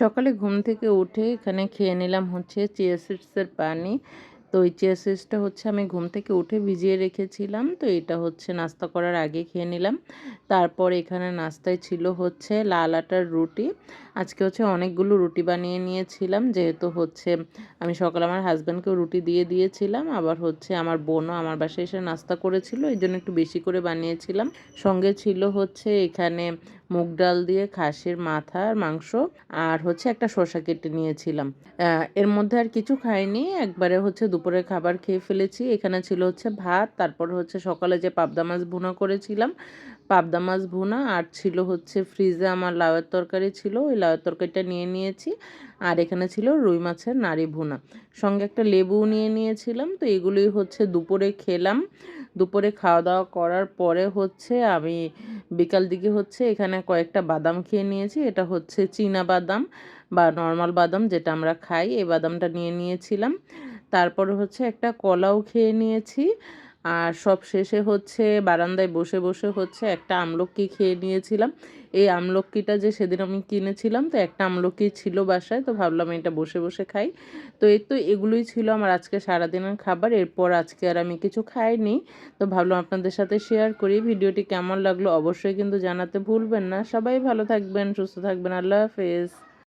সকালে ঘুম থেকে উঠে এখানে খেয়ে নিলাম হচ্ছে চিয়া সিডসের পানি। তো এই চিয়া সিডসটা হচ্ছে আমি ঘুম থেকে উঠে ভিজিয়ে রেখেছিলাম। তো এটা হচ্ছে নাস্তা করার আগে খেয়ে নিলাম। তারপর এখানে নাস্তায় ছিল হচ্ছে লাল আটার রুটি। আজকে হচ্ছে অনেকগুলো রুটি বানিয়ে নিয়েছিলাম, যেহেতু হচ্ছে আমি সকালে আমার হাসব্যান্ডকেও রুটি দিয়ে দিয়েছিলাম। আবার হচ্ছে আমার বোনও আমার বাসায় এসে নাস্তা করেছিল, এই জন্য একটু বেশি করে বানিয়েছিলাম। সঙ্গে ছিল হচ্ছে এখানে মুগ ডাল দিয়ে খাসির মাথার মাংস, আর হচ্ছে একটা শসা কেটে নিয়েছিলাম। এর মধ্যে আর কিছু খাইনি, একবারে হচ্ছে দুপুরের খাবার খেয়ে ফেলেছি। এখানে ছিল হচ্ছে ভাত, তারপর হচ্ছে সকালে যে পাবদা মাছ ভুনা করেছিলাম, পাবদা মাছ ভুনা, আর ছিল হচ্ছে ফ্রিজে আমার লাউয়ের তরকারি ছিল, ওই লাউয়ের তরকারিটা নিয়ে নিয়েছি। আর এখানে ছিল রুই মাছের নাড়ি ভুনা, সঙ্গে একটা লেবু নিয়ে নিয়েছিলাম। তো এগুলোই হচ্ছে দুপুরে খেলাম। দুপুরে খাওয়া দাওয়া করার পরে হচ্ছে আমি বিকাল দিকে হচ্ছে এখানে কয়েকটা বাদাম খেয়ে নিয়েছি। এটা হচ্ছে চীনা বাদাম বা নর্মাল বাদাম যেটা আমরা খাই, এই বাদামটা নিয়ে নিয়েছিলাম। তারপরে হচ্ছে একটা কলাও খেয়ে নিয়েছি। আর সব শেষে হচ্ছে বারান্দায় বসে বসে হচ্ছে একটা আমলকি খেয়ে নিয়েছিলাম। এই আমলকিটা যে সেদিন আমি কিনেছিলাম, তো একটা আমলকি ছিল বাসায়, তো ভাবলাম এটা বসে বসে খাই। তো এই তো এগুলোই ছিল আমার আজকে সারাদিনের খাবার। এরপর আজকে আর আমি কিছু খাইনি। তো ভাবলাম আপনাদের সাথে শেয়ার করি। ভিডিওটি কেমন লাগলো অবশ্যই কিন্তু জানাতে ভুলবেন না। সবাই ভালো থাকবেন, সুস্থ থাকবেন। আল্লাহ হাফেজ।